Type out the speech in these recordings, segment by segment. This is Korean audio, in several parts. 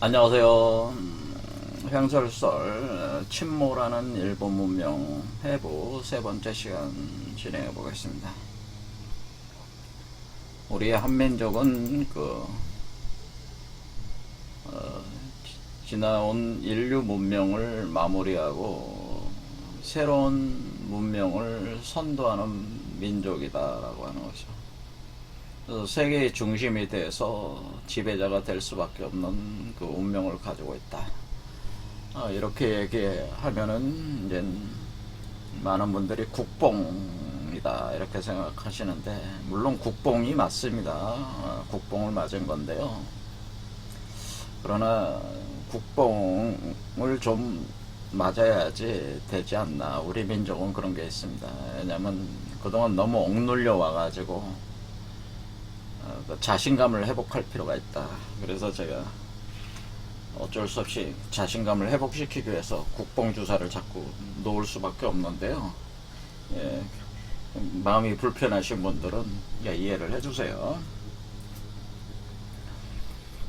안녕하세요. 횡설설 침몰하는 일본 문명 해부 세 번째 시간 진행해 보겠습니다. 우리의 한민족은 지나온 인류 문명을 마무리하고 새로운 문명을 선도하는 민족이다라고 하는 거죠. 그래서 세계의 중심이 돼서 지배자가 될 수밖에 없는 그 운명을 가지고 있다. 이렇게 얘기하면은 이제 많은 분들이 국뽕이다 이렇게 생각하시는데, 물론 국뽕이 맞습니다. 국뽕을 맞은 건데요. 그러나 국뽕을 좀 맞아야지 되지 않나. 우리 민족은 그런 게 있습니다. 왜냐면 그동안 너무 억눌려 와가지고 자신감을 회복할 필요가 있다. 그래서 제가 어쩔 수 없이 자신감을 회복시키기 위해서 국뽕주사를 자꾸 놓을 수밖에 없는데요. 예, 마음이 불편하신 분들은 이해를 해주세요.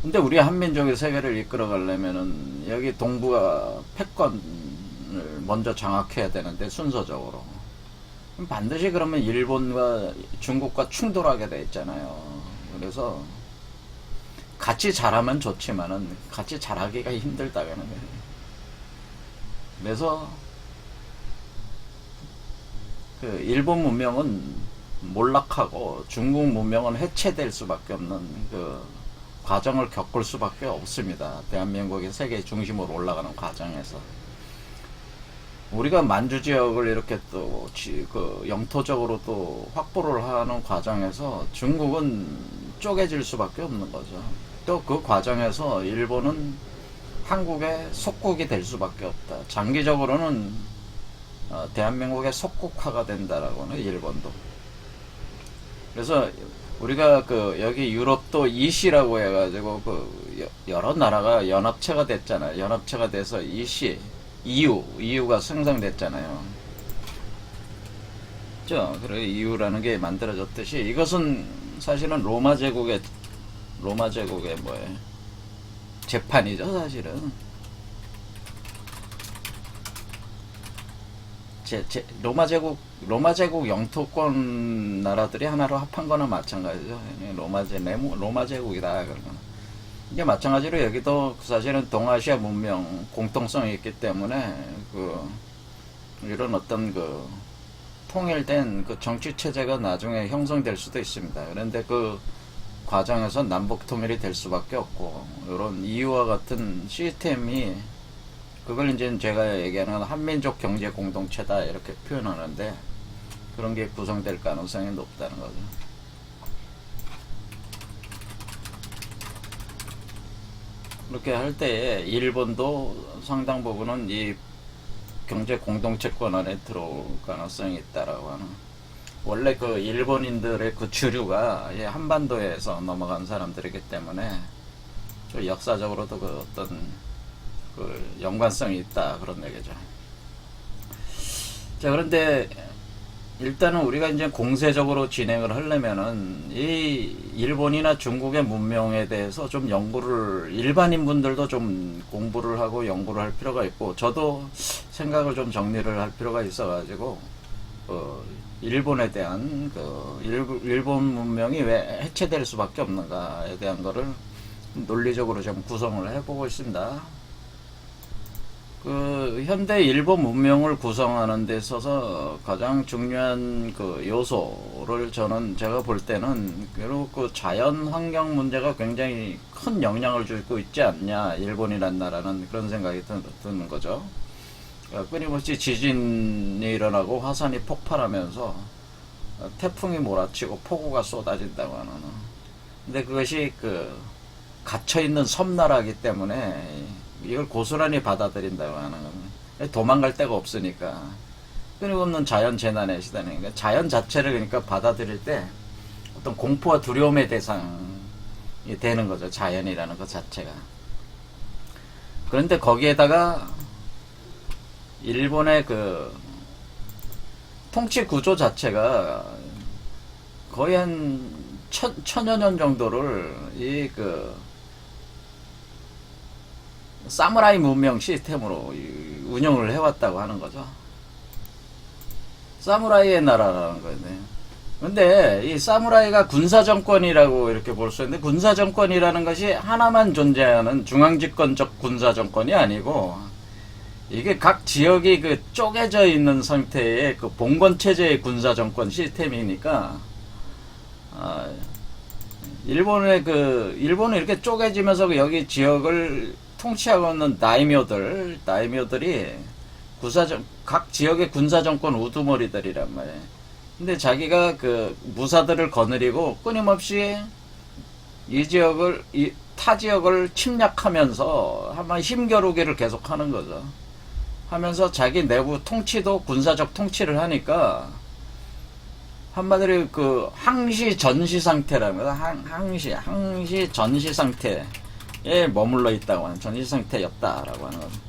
근데 우리 한민족의 세계를 이끌어 가려면은 여기 동북아 패권을 먼저 장악해야 되는데, 순서적으로 반드시 그러면 일본과 중국과 충돌하게 돼 있잖아요. 그래서 같이 잘하면 좋지만은 같이 잘하기가 힘들다는 거예요. 그래서 그 일본 문명은 몰락하고 중국 문명은 해체될 수밖에 없는 그 과정을 겪을 수밖에 없습니다. 대한민국이 세계 중심으로 올라가는 과정에서 우리가 만주 지역을 이렇게 또 영토적으로 또 확보를 하는 과정에서 중국은 쪼개질 수밖에 없는 거죠. 또 그 과정에서 일본은 한국의 속국이 될 수밖에 없다. 장기적으로는 대한민국의 속국화가 된다라고는, 일본도. 그래서 우리가 여기 유럽도 이시라고 해가지고 여러 나라가 연합체가 됐잖아요. 연합체가 돼서 이시 EU가 생성됐잖아요. 그래, EU라는 게 만들어졌듯이, 이것은 사실은 로마 제국의 재판이죠, 사실은. 로마 제국 영토권 나라들이 하나로 합한 거나 마찬가지죠. 로마 제국이다, 그러면. 이게 마찬가지로 여기도 사실은 동아시아 문명 공통성이 있기 때문에 이런 어떤 통일된 정치 체제가 나중에 형성될 수도 있습니다. 그런데 그 과정에서 남북 통일이 될 수밖에 없고, 이런 이유와 같은 시스템이, 그걸 이제 제가 얘기하는 한민족 경제 공동체다 이렇게 표현하는데, 그런 게 구성될 가능성이 높다는 거죠. 그렇게 할 때에 일본도 상당 부분은 이 경제 공동체권 안에 들어올 가능성이 있다라고 하는. 원래 일본인들의 주류가 한반도에서 넘어간 사람들이기 때문에 역사적으로도 어떤 연관성이 있다, 그런 얘기죠. 자, 그런데 일단은 우리가 이제 공세적으로 진행을 하려면은 이 일본이나 중국의 문명에 대해서 좀 일반인 분들도 좀 공부를 하고 연구를 할 필요가 있고, 저도 생각을 좀 정리를 할 필요가 있어가지고, 일본에 대한 일본 문명이 왜 해체될 수밖에 없는가에 대한 거를 논리적으로 좀 구성을 해보고 있습니다. 현대 일본 문명을 구성하는 데 있어서 가장 중요한 요소를 제가 볼 때는 결국 자연 환경 문제가 굉장히 큰 영향을 주고 있지 않냐, 일본이란 나라는, 그런 생각이 드는 거죠. 끊임없이 지진이 일어나고 화산이 폭발하면서 태풍이 몰아치고 폭우가 쏟아진다고 하는. 근데 그것이 갇혀있는 섬나라이기 때문에 이걸 고스란히 받아들인다고 하는 거는, 도망갈 데가 없으니까 끊임없는 자연 재난에 시달리니까, 자연 자체를 그러니까 받아들일 때 어떤 공포와 두려움의 대상이 되는 거죠, 자연이라는 것 자체가. 그런데 거기에다가 일본의 통치 구조 자체가 거의 한 천여 년 정도를 사무라이 문명 시스템으로 운영을 해왔다고 하는 거죠. 사무라이의 나라라는 거예요. 근데 이 사무라이가 군사정권이라고 이렇게 볼 수 있는데, 군사정권이라는 것이 하나만 존재하는 중앙집권적 군사정권이 아니고, 이게 각 지역이 그 쪼개져 있는 상태의 그 봉건체제의 군사정권 시스템이니까, 일본은 이렇게 쪼개지면서 여기 지역을 통치하고 있는 다이묘들이 각 지역의 군사정권 우두머리들이란 말이에요. 근데 자기가 그 무사들을 거느리고 끊임없이 타 지역을 침략하면서 한번 힘겨루기를 계속하는 거죠. 하면서 자기 내부 통치도 군사적 통치를 하니까, 한마디로 그 항시 전시 상태라는 거다. 항시 전시 상태에 머물러 있다고 하는, 전시 상태였다라고 하는 거죠.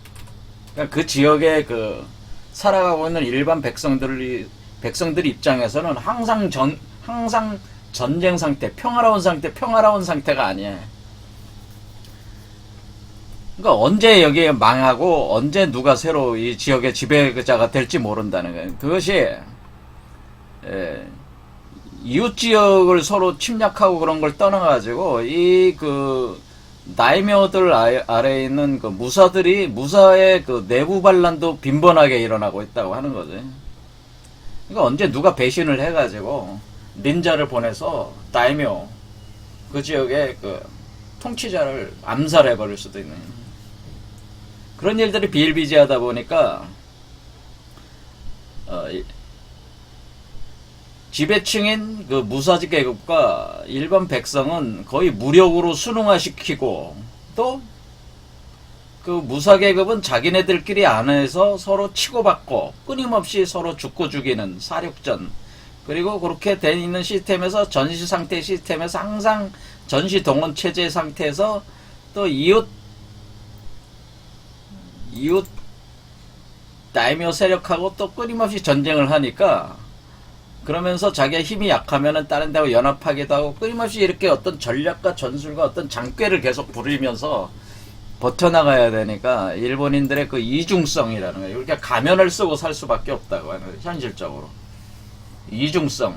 그러니까 그 지역에 그 살아가고 있는 일반 백성들 입장에서는 항상 전쟁 상태, 평화로운 상태가 아니에요. 그러니까 언제 여기에 망하고 언제 누가 새로 이 지역의 지배자가 될지 모른다는 거예요. 그것이 이웃 지역을 서로 침략하고 그런 걸 떠나가지고 이 그 다이묘들 아래에 있는 그 무사의 그 내부 반란도 빈번하게 일어나고 있다고 하는 거지. 그러니까 언제 누가 배신을 해가지고 닌자를 보내서 다이묘 그 지역의 그 통치자를 암살해버릴 수도 있는 그런 일들이 비일비재하다 보니까 지배층인 그 무사지 계급과 일반 백성은 거의 무력으로 순응화시키고, 또 그 무사 계급은 자기네들끼리 안에서 서로 치고받고 끊임없이 서로 죽고 죽이는 사륙전, 그리고 그렇게 돼 있는 시스템에서, 전시 상태 시스템에서 항상 전시 동원 체제 상태에서 또 이웃 다이묘 세력하고 또 끊임없이 전쟁을 하니까, 그러면서 자기의 힘이 약하면은 다른 데하고 연합하기도 하고, 끊임없이 이렇게 어떤 전략과 전술과 어떤 장꾀를 계속 부리면서 버텨나가야 되니까, 일본인들의 그 이중성이라는 거예요. 이렇게 가면을 쓰고 살 수밖에 없다고 하는 거예요. 현실적으로. 이중성,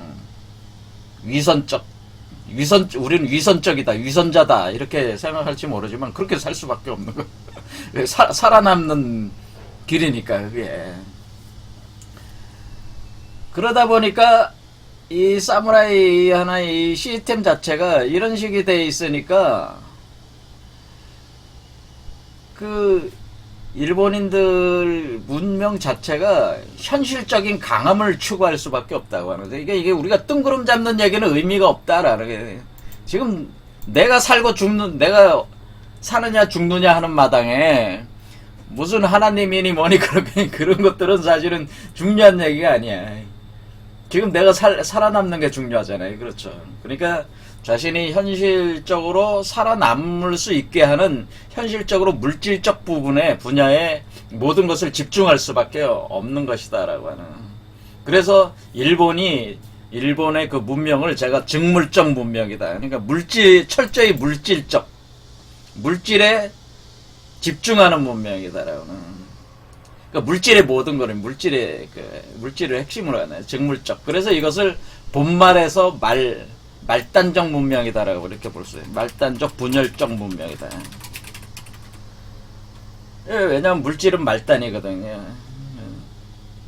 우리는 위선적이다, 위선자다, 이렇게 생각할지 모르지만, 그렇게 살 수밖에 없는 거예요. 살아남는 길이니까, 그게. 그러다 보니까 이 사무라이 하나의 이 시스템 자체가 이런 식이 돼 있으니까, 그 일본인들 문명 자체가 현실적인 강함을 추구할 수밖에 없다고 하는데, 이게 우리가 뜬구름 잡는 얘기는 의미가 없다라는 게, 지금 내가 내가 사느냐 죽느냐 하는 마당에 무슨 하나님이니 뭐니 그런 것들은 사실은 중요한 얘기가 아니야. 지금 내가 살아남는 게 중요하잖아요. 그렇죠. 그러니까 자신이 현실적으로 살아남을 수 있게 하는 현실적으로 물질적 분야에 모든 것을 집중할 수밖에 없는 것이다라고 하는. 그래서 일본의 그 문명을 제가 증물적 문명이다. 그러니까 철저히 물질에 집중하는 문명이다라고 하는. 그러니까 물질의 모든 거는 물질을 핵심으로 하나요. 증물적. 그래서 이것을 본말에서 말단적 문명이다라고 이렇게 볼 수 있어요. 말단적 분열적 문명이다. 왜냐하면 물질은 말단이거든요.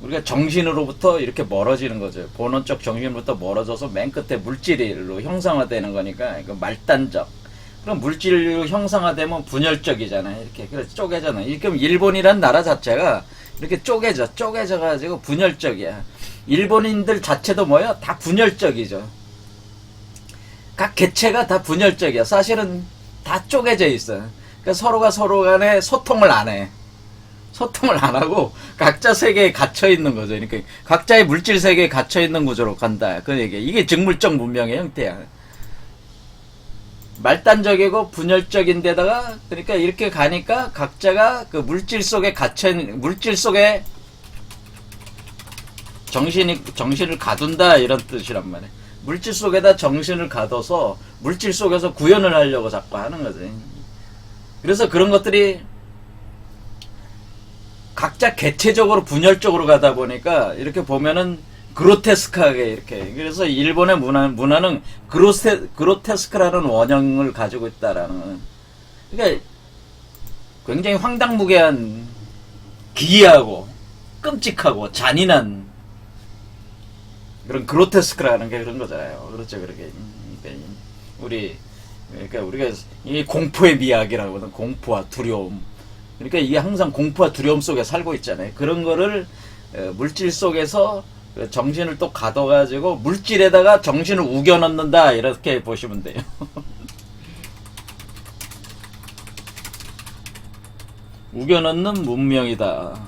우리가 정신으로부터 이렇게 멀어지는 거죠. 본원적 정신으로부터 멀어져서 맨 끝에 물질로 형상화되는 거니까, 이거 말단적. 그럼 물질로 형상화되면 분열적이잖아요. 이렇게. 그래서 쪼개잖아요. 그럼 일본이란 나라 자체가 이렇게 쪼개져가지고 분열적이야. 일본인들 자체도 뭐야? 다 분열적이죠. 각 개체가 다 분열적이야. 사실은 다 쪼개져 있어. 그러니까 서로가 서로 간에 소통을 안 해. 소통을 안 하고 각자 세계에 갇혀 있는 거죠. 그러니까 각자의 물질 세계에 갇혀 있는 구조로 간다. 그 얘기. 이게 증물적 문명의 형태야. 말단적이고 분열적인 데다가, 그러니까 이렇게 가니까 각자가 그 물질 속에 갇혀있는, 물질 속에 정신을 가둔다, 이런 뜻이란 말이에요. 물질 속에다 정신을 가둬서 물질 속에서 구현을 하려고 자꾸 하는 거지. 그래서 그런 것들이 각자 개체적으로 분열적으로 가다 보니까 이렇게 보면은 그로테스크하게 이렇게. 그래서 일본의 문화는 그로테스크라는 원형을 가지고 있다라는. 그러니까 굉장히 황당무계한, 기이하고 끔찍하고 잔인한 그런 그로테스크라는 게 그런 거잖아요. 그렇죠, 그렇게. 그러니까 우리가 이 공포의 미학이라고 하는 공포와 두려움. 그러니까 이게 항상 공포와 두려움 속에 살고 있잖아요. 그런 거를 물질 속에서 정신을 또 가둬가지고 물질에다가 정신을 우겨 넣는다, 이렇게 보시면 돼요. 우겨 넣는 문명이다.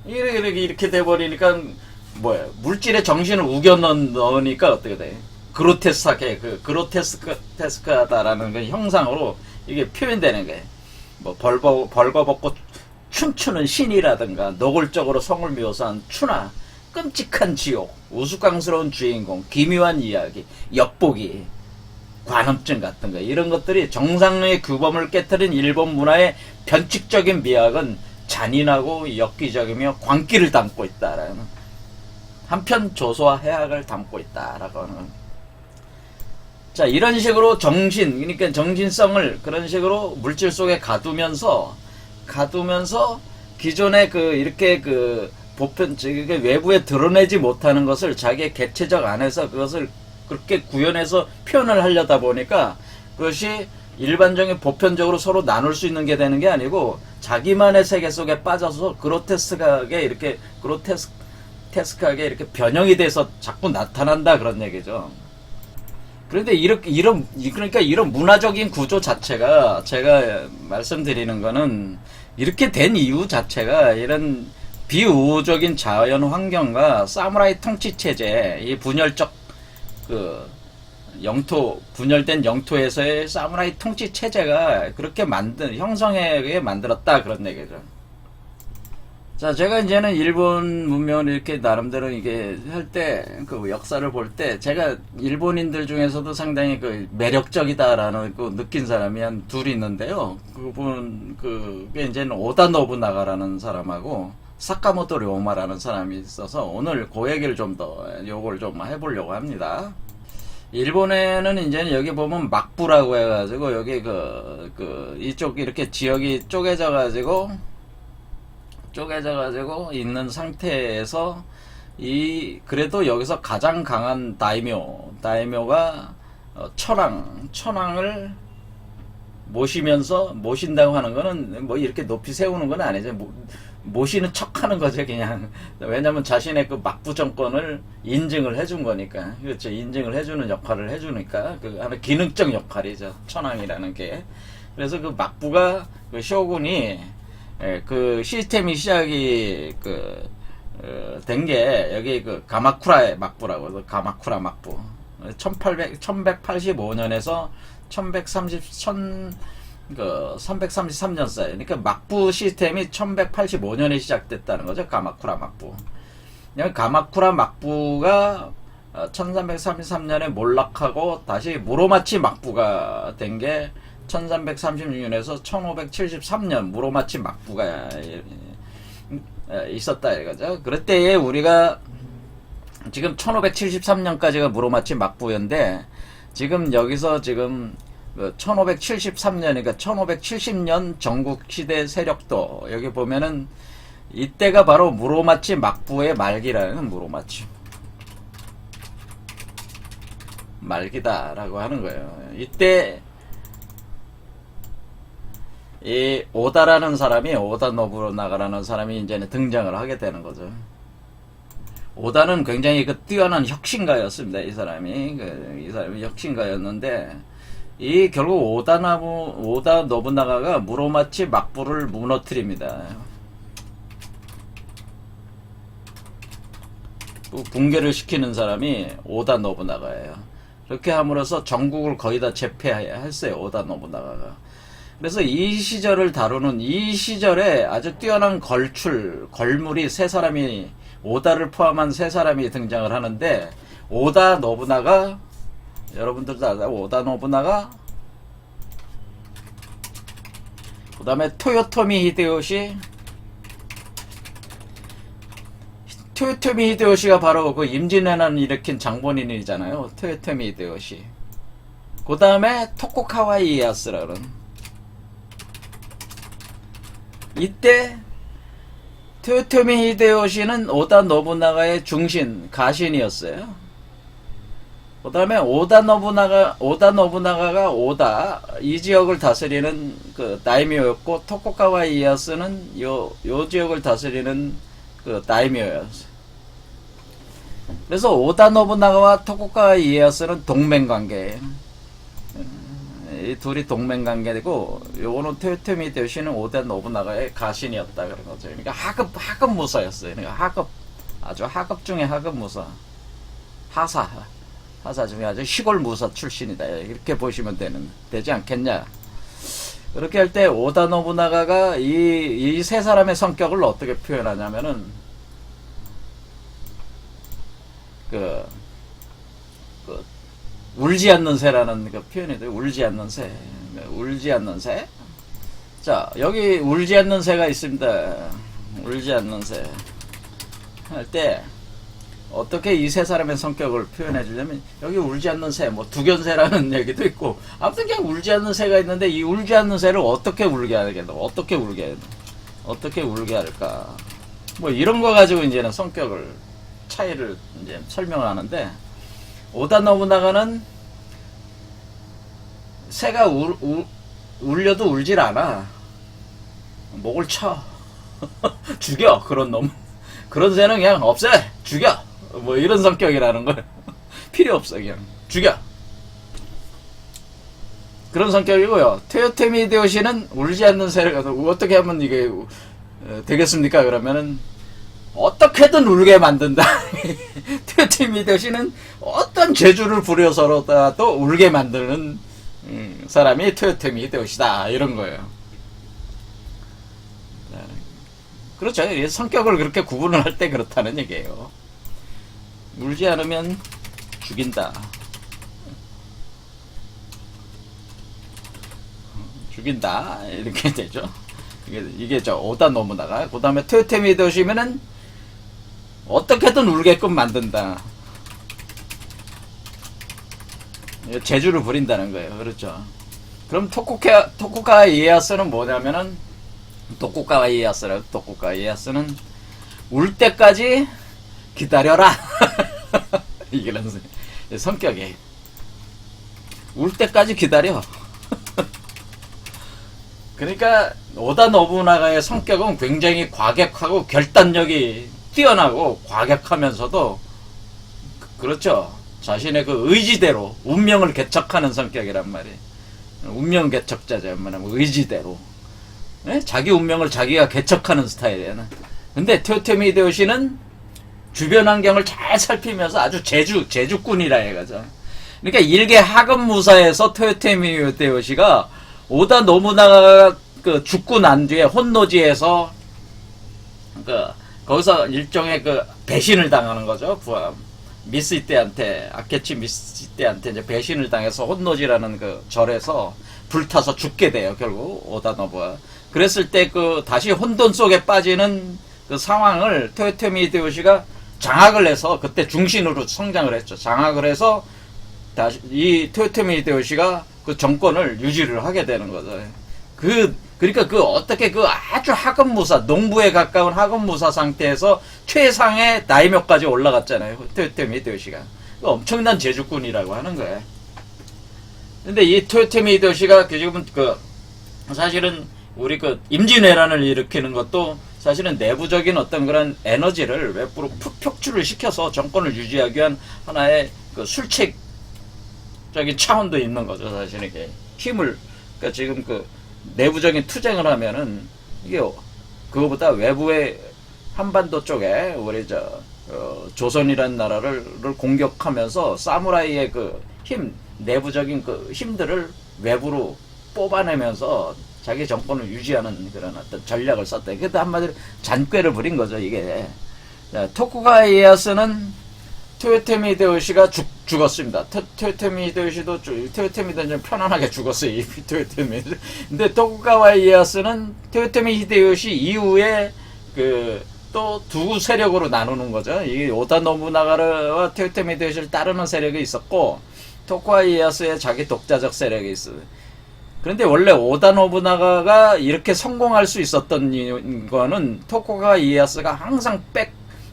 이렇게 돼버리니까 뭐야, 물질에 정신을 우겨 넣으니까 어떻게 돼? 그로테스크하게, 그로테스크하다라는 그 형상으로 이게 표현되는 거예요. 뭐 벌거벗고 춤추는 신이라든가, 노골적으로 성을 묘사한 추나, 끔찍한 지옥, 우스꽝스러운 주인공, 기묘한 이야기, 엿보기, 관음증 같은 거, 이런 것들이 정상의 규범을 깨뜨린 일본 문화의 변칙적인 미학은 잔인하고 엽기적이며 광기를 담고 있다라는, 한편 조소와 해악을 담고 있다라고 하는. 자, 이런 식으로 그러니까 정신성을 그런 식으로 물질 속에 가두면서 기존의 이렇게 보편, 외부에 드러내지 못하는 것을 자기의 개체적 안에서 그것을 그렇게 구현해서 표현을 하려다 보니까 그것이 일반적인 보편적으로 서로 나눌 수 있는 게 되는 게 아니고 자기만의 세계 속에 빠져서 그로테스크하게 이렇게 변형이 돼서 자꾸 나타난다, 그런 얘기죠. 그런데 그러니까 이런 문화적인 구조 자체가, 제가 말씀드리는 거는 이렇게 된 이유 자체가 이런 비우호적인 자연 환경과 사무라이 통치 체제, 이 분열적 분열된 영토에서의 사무라이 통치 체제가 그렇게 형성하게 만들었다, 그런 얘기죠. 자, 제가 이제는 일본 문명을 이렇게 나름대로 이게 할 때, 역사를 볼 때, 제가 일본인들 중에서도 상당히 매력적이다라는 느낀 사람이 한 둘이 있는데요. 그게 이제는 오다 노부나가라는 사람하고, 사카모토 료마라는 사람이 있어서, 오늘 그 얘기를 요걸 좀 해보려고 합니다. 일본에는 이제는 여기 보면 막부라고 해가지고, 여기 이쪽 이렇게 지역이 쪼개져가지고 있는 상태에서 그래도 여기서 가장 강한 다이묘가 천황을 모신다고 하는 거는 뭐 이렇게 높이 세우는 건 아니죠. 모시는 척 하는 거죠, 그냥. 왜냐면 자신의 막부 정권을 인증을 해준 거니까. 그렇죠. 인증을 해주는 역할을 해주니까. 하나 기능적 역할이죠, 천황이라는 게. 그래서 막부가, 쇼군이, 시스템이 시작이, 된 게, 여기 가마쿠라의 막부라고 해서, 가마쿠라 막부. 1185년에서 333년 사이. 그러니까 막부 시스템이 1185년에 시작됐다는 거죠, 가마쿠라 막부. 가마쿠라 막부가 1333년에 몰락하고, 다시 무로마치 막부가 된 게, 1336년에서 1573년 무로마치 막부가 있었다 이거죠. 그럴 때에 우리가 지금 1573년까지가 무로마치 막부였는데, 지금 여기서 1573년이니까 1570년 전국시대 세력도, 여기 보면은 이때가 바로 무로마치 막부의 말기라는, 말기다라고 하는 거예요. 이때 이 오다라는 사람이, 오다 노부나가라는 사람이 이제는 등장을 하게 되는 거죠. 오다는 굉장히 뛰어난 혁신가였습니다. 이 사람이 혁신가였는데, 결국 오다 노부나가가 무로마치 막부를 무너뜨립니다. 붕괴를 시키는 사람이 오다 노부나가예요. 그렇게 함으로써 전국을 거의 다 제패했어요, 오다 노부나가가. 그래서 이 시절에 아주 뛰어난 걸물이 세 사람이, 오다를 포함한 세 사람이 등장을 하는데, 오다 노부나가, 여러분들도 알아요. 오다 노부나가, 다음에 토요토미 히데요시가 바로 그 임진왜란을 일으킨 장본인이잖아요. 토요토미 히데요시. 그 다음에 토쿠가와 이에야스라는. 이때 토요토미 히데요시는 오다 노부나가의 중신, 가신이었어요. 그 다음에 오다 노부나가가 이 지역을 다스리는 그 다이묘였고, 토쿠가와 이에야스는 요 지역을 다스리는 그 다이묘였어요. 그래서 오다 노부나가와 토쿠가와 이에야스는 동맹관계예요. 이 둘이 동맹관계되고, 요거는 토요토미 히데요시는 오다 노부나가의 가신이었다 그런 거죠. 그러니까 하급 무사였어요. 그러니까 아주 하급 중에 하급 무사, 하사 중에 아주 시골 무사 출신이다. 이렇게 보시면 되지 않겠냐. 그렇게 할 때 오다 노부나가가 이 세 사람의 성격을 어떻게 표현하냐면은 그 울지 않는 새라는 그 표현이 돼요. 울지 않는 새. 자, 여기 울지 않는 새가 있습니다. 울지 않는 새. 할 때, 어떻게 이 세 사람의 성격을 표현해 주려면, 여기 울지 않는 새, 뭐, 두견새라는 얘기도 있고, 아무튼 그냥 울지 않는 새가 있는데, 이 울지 않는 새를 어떻게 울게 하겠노? 어떻게 울게 할까? 뭐, 이런 거 가지고 이제는 성격을, 차이를 이제 설명을 하는데, 오다 노부나가는 새가 울려도 울질 않아. 목을 쳐. 죽여. 그런 새는 그냥 없애. 죽여. 뭐 이런 성격이라는 거예요. 필요 없어. 그냥 죽여. 그런 성격이고요. 토요토미 히데요시는 울지 않는 새를 가서 어떻게 하면 이게 되겠습니까? 그러면은 어떻게든 울게 만든다. 토요토미 히데요시는 어떤 재주를 부려서라도 울게 만드는 사람이 토요토미 히데요시다. 이런 거예요. 그렇죠. 성격을 그렇게 구분을 할 때 그렇다는 얘기예요. 울지 않으면 죽인다. 이렇게 되죠. 이게 저 오다 노부나가. 그 다음에 토요토미 히데요시면은 어떻게든 울게끔 만든다. 재주를 부린다는 거예요. 그렇죠. 그럼 토쿠가와 이에야스는 뭐냐면은, 토쿠가와 이에야스는 울 때까지 기다려라. 이런 성격이. 울 때까지 기다려. 그러니까 오다 노부나가의 성격은 굉장히 과격하고 결단력이 뛰어나고 과격하면서도, 그렇죠. 자신의 그 의지대로 운명을 개척하는 성격이란 말이에요. 운명 개척자죠. 뭐냐면 의지대로. 네? 자기 운명을 자기가 개척하는 스타일이에요. 근데 토요토미 히데요시는 주변 환경을 잘 살피면서 아주 제주꾼이라 해가죠. 그러니까 일개 하급무사에서 토요토미 히데요시가 오다 노부나가가 그 죽고 난 뒤에 혼노지에서 거기서 일종의 그 배신을 당하는 거죠. 아케치 미스 때한테 이제 배신을 당해서 혼노지라는 그 절에서 불타서 죽게 돼요. 결국 오다 노부가. 그랬을 때 그 다시 혼돈 속에 빠지는 그 상황을 토요토미 히데요시가 장악을 해서, 그때 중신으로 성장을 했죠. 장악을 해서 다시 이 토요토미 히데요시가 그 정권을 유지를 하게 되는 거죠. 그러니까 어떻게 아주 하급무사, 농부에 가까운 하급무사 상태에서 최상의 다이묘까지 올라갔잖아요. 토요토미 히데요시가. 엄청난 제주꾼이라고 하는 거예요. 근데 이 토요토미 히데요시가 지금은 사실은 우리 임진왜란을 일으키는 것도 사실은 내부적인 어떤 그런 에너지를 외부로 표출을 시켜서 정권을 유지하기 위한 하나의 술책적인 차원도 있는 거죠. 사실은 이게 힘을, 그러니까 지금 내부적인 투쟁을 하면은 이게 그거보다 외부의 한반도 쪽에 우리 조선이라는 나라를 공격하면서 사무라이의 내부적인 힘들을 외부로 뽑아내면서 자기 정권을 유지하는 그런 어떤 전략을 썼다. 그때 한마디로 잔꾀를 부린 거죠, 이게. 토쿠가와 이에야스는 토요토미 히데요시가 죽었습니다. 토요토미 히데요시도 토요토미도 좀 편안하게 죽었어요. 이 토요토미. 근데 토쿠가와 이에야스는 토요토미 히데요시 이후에 그 또 두 세력으로 나누는 거죠. 이 오다 노부나가와 토요토미 히데요시를 따르는 세력이 있었고 토쿠가와 이에야스의 자기 독자적 세력이 있어요. 그런데 원래 오다 노부나가가 이렇게 성공할 수 있었던 거는 토쿠가와 이에야스가 항상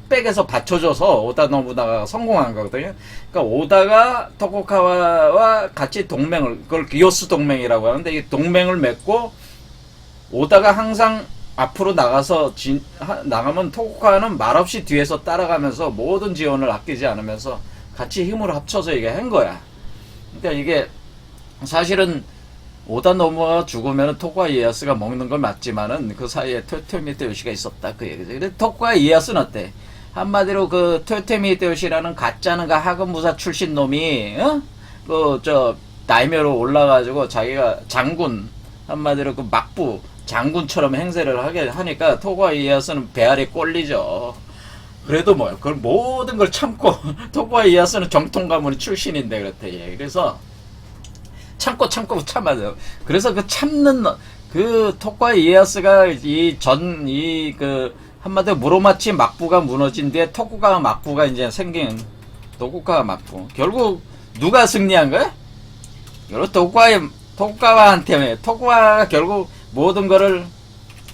백에서 받쳐줘서 오다 노부나가가 성공한 거거든요. 그러니까 오다가 토쿠가와와 같이 동맹을, 그걸 기요스 동맹이라고 하는데 이 동맹을 맺고 오다가 항상 앞으로 나가면 토쿠가와는 말없이 뒤에서 따라가면서 모든 지원을 아끼지 않으면서 같이 힘을 합쳐서 이게 한 거야. 그러니까 이게 사실은 오다 노부나가 죽으면 토쿠가와 이에야스가 먹는 건 맞지만은 그 사이에 토요토미 히데요시가 있었다 그 얘기죠. 근데 토쿠가와 이에야스는 어때? 한마디로 그 토요토미 히데요시라는 가짜는가 하급무사 출신 놈이 다이묘로 올라가지고 자기가 장군, 한마디로 그 막부 장군처럼 행세를 하게 하니까 토쿠가와 이에야스는 배알이 꼴리죠. 그래도 뭐요? 그걸 모든 걸 참고 토쿠가와 이에야스는 정통 가문 출신인데 그렇대. 예. 그래서 참고 참아요. 그래서 그 참는 그 토쿠가와 이에야스가 한마디로 무로마치 막부가 무너진 뒤에 토쿠가와 막부가 이제 생긴 토쿠가와 막부. 결국 누가 승리한 거야? 결국 토쿠가와한테 토쿠가와가 결국 모든 거를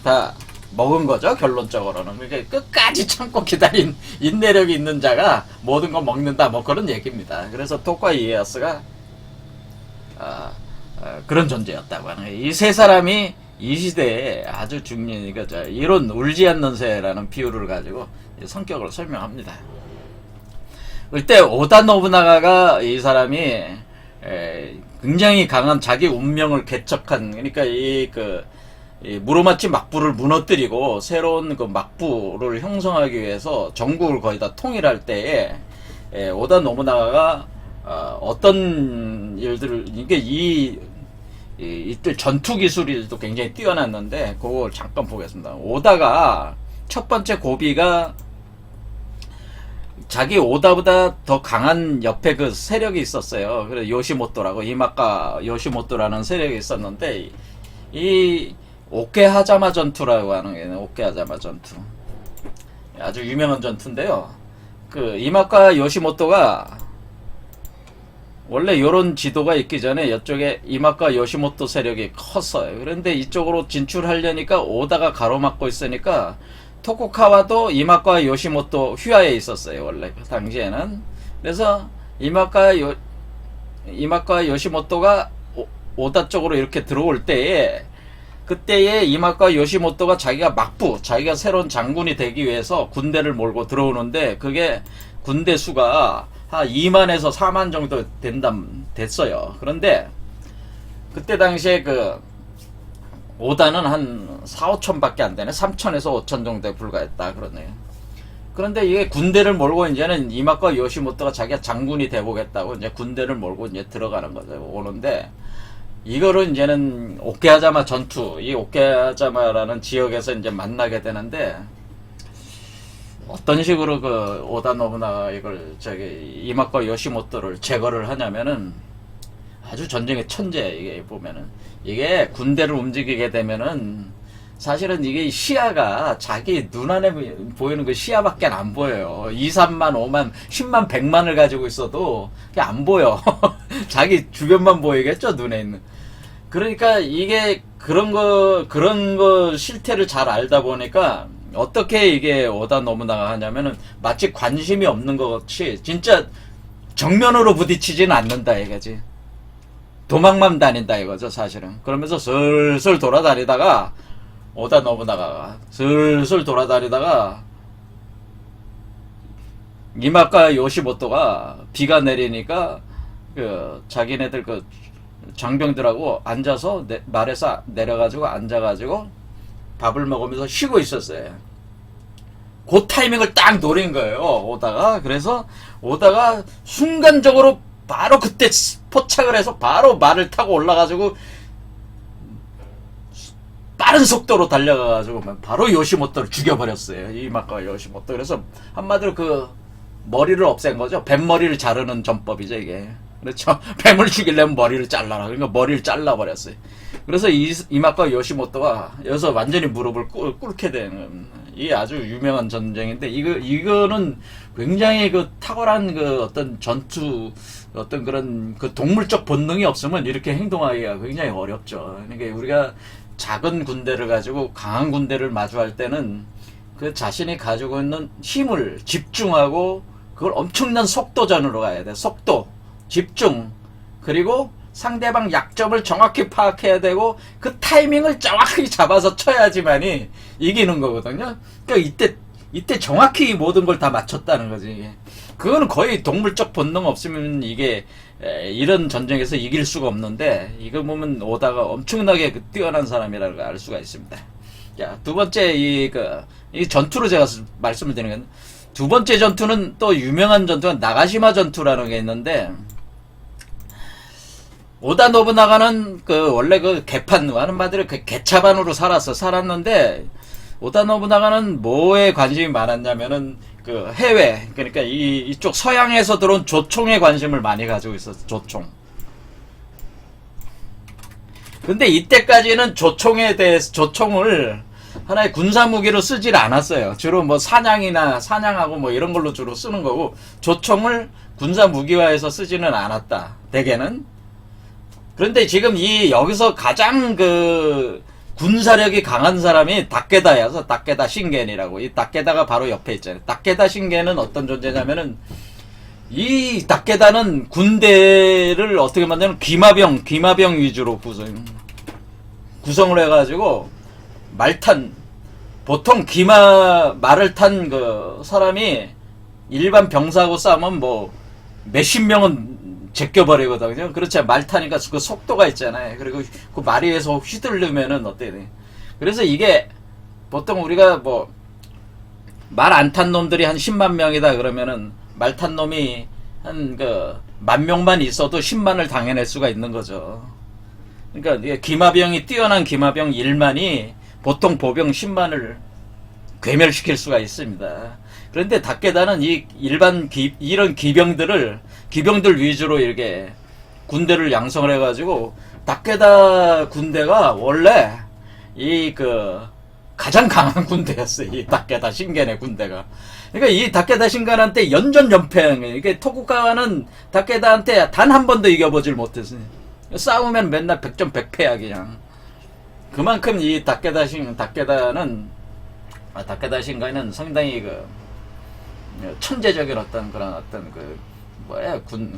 다 먹은 거죠. 결론적으로는. 그러니까 끝까지 참고 기다린 인내력이 있는 자가 모든 거 먹는다. 뭐 그런 얘기입니다. 그래서 토쿠가와 이에야스가 그런 존재였다고 하는 거예요. 이 세 사람이 이 시대에 아주 중요한, 이런 울지 않는 새라는 비유를 가지고 성격을 설명합니다. 그때 오다 노부나가가 이 사람이 굉장히 강한 자기 운명을 개척한, 그러니까 이 무로마치 막부를 무너뜨리고 새로운 그 막부를 형성하기 위해서 전국을 거의 다 통일할 때에 오다 노부나가가 어떤 일들을, 이때 전투 기술도 굉장히 뛰어났는데 그걸 잠깐 보겠습니다. 오다가 첫 번째 고비가 자기 오다보다 더 강한 옆에 그 세력이 있었어요. 그래서 요시모토라고, 이마카 요시모토라는 세력이 있었는데 이 오케하자마 전투라고 하는 게 오케하자마 전투, 아주 유명한 전투인데요. 그 이마카 요시모토가 원래 요런 지도가 있기 전에 이쪽에 이마카 요시모토 세력이 컸어요. 그런데 이쪽으로 진출하려니까 오다가 가로막고 있으니까 토쿠가와도 이마카 요시모토 휘하에 있었어요. 원래 그 당시에는. 그래서 이마카 요시모토가 오다 쪽으로 이렇게 들어올 때에, 그때에 이마카 요시모토가 자기가 새로운 장군이 되기 위해서 군대를 몰고 들어오는데 그게 군대 수가 한 2만에서 4만 정도 됐어요. 그런데 그때 당시에 그 오다는 한 4, 5천 밖에 안 되네. 3천에서 5천 정도에 불과했다 그러네요. 그런데 이게 군대를 몰고 이제는 이마카 요시모토가 자기가 장군이 돼보겠다고 이제 군대를 몰고 이제 들어가는 거죠. 오는데 이거를 이제는 오케하자마 전투, 이 오케하자마라는 지역에서 이제 만나게 되는데, 어떤 식으로 그 오다 노부나가 이걸 이마카 요시모토를 제거를 하냐면은 아주 전쟁의 천재. 이게 보면은 이게 군대를 움직이게 되면은 사실은 이게 시야가 자기 눈안에 보이는 그 시야밖에 안 보여요. 2, 3만, 5만, 10만, 100만을 가지고 있어도 그게 안 보여. 자기 주변만 보이겠죠, 눈에 있는. 그러니까 이게 그런 거 실태를 잘 알다 보니까 어떻게 이게 오다 노부나가 하냐면은 마치 관심이 없는 것 같이 진짜 정면으로 부딪히지는 않는다 이거지. 도망만 다닌다 이거죠, 사실은. 그러면서 슬슬 돌아다니다가 오다 노부나가가 슬슬 돌아다니다가 이마카 요시모토가 비가 내리니까 그 자기네들 그 장병들하고 앉아서 말에서 내려가지고 앉아가지고 밥을 먹으면서 쉬고 있었어요. 그 타이밍을 딱 노린 거예요, 오다가. 그래서 오다가 순간적으로 바로 그때 포착을 해서 바로 말을 타고 올라가지고 빠른 속도로 달려가가지고 바로 요시모토를 죽여버렸어요. 이마카 요시모토. 그래서 한마디로 그 머리를 없앤 거죠. 뱀머리를 자르는 전법이죠, 이게. 그렇죠. 뱀을 죽이려면 머리를 잘라라. 그러니까 머리를 잘라버렸어요. 그래서 이마카 요시모토가 여기서 완전히 무릎을 꿇게 되는, 이게 아주 유명한 전쟁인데, 이거는 굉장히 그 탁월한 그 어떤 전투, 어떤 그런 그 동물적 본능이 없으면 이렇게 행동하기가 굉장히 어렵죠. 그러니까 우리가 작은 군대를 가지고 강한 군대를 마주할 때는 그 자신이 가지고 있는 힘을 집중하고 그걸 엄청난 속도전으로 가야 돼. 속도, 집중, 그리고 상대방 약점을 정확히 파악해야 되고 그 타이밍을 정확히 잡아서 쳐야지만이 이기는 거거든요. 그러니까 이때 정확히 모든 걸 다 맞췄다는 거지. 이게. 그거는 거의 동물적 본능 없으면 이게 이런 전쟁에서 이길 수가 없는데, 이거 보면 오다가 엄청나게 그 뛰어난 사람이라는 걸 알 수가 있습니다. 자, 두 번째 이 전투로 제가 말씀을 드리는 건, 두 번째 전투는 또 유명한 전투가 나가시마 전투라는 게 있는데, 오다 노부나가는 그 원래 그 개판 하는 말대로 그 개차반으로 살았는데, 오다 노부나가는 뭐에 관심이 많았냐면은 그 해외, 그러니까 이쪽 서양에서 들어온 조총에 관심을 많이 가지고 있었어. 조총. 근데 이때까지는 조총에 대해서, 조총을 하나의 군사 무기로 쓰질 않았어요. 주로 뭐 사냥하고 뭐 이런 걸로 주로 쓰는 거고, 조총을 군사 무기화해서 쓰지는 않았다. 대개는. 그런데 지금 여기서 가장 그 군사력이 강한 사람이 다케다여서, 다케다 신겐이라고. 이 다케다가 바로 옆에 있잖아요. 다케다 신겐은 어떤 존재냐면은, 이 다케다는 군대를 어떻게 만드냐면 기마병 위주로 구성을 해가지고, 보통 말을 탄 그 사람이 일반 병사하고 싸우면 뭐 몇십 명은 제껴버리거든요. 그렇지, 말 타니까 그 속도가 있잖아요. 그리고 그 말 위에서 휘둘르면은 어때요? 그래서 이게 보통 우리가 뭐 말 안 탄 놈들이 한 10만 명이다 그러면은, 말 탄 놈이 한 그 10,000명만 있어도 10만을 당해낼 수가 있는 거죠. 그러니까 뛰어난 기마병 1만이 보통 보병 10만을 괴멸시킬 수가 있습니다. 그런데 다케다는 이런 기병들 위주로 이렇게 군대를 양성을 해가지고, 다케다 군대가 원래 가장 강한 군대였어요. 이 다케다 신겐의 군대가. 그러니까 이 다케다 신겐한테 연전연패. 이게 토쿠가와는 다케다한테 단 한 번도 이겨보질 못했어요. 싸우면 맨날 100점 100패야 그냥. 그만큼 이 다케다 신겐은 상당히 천재적인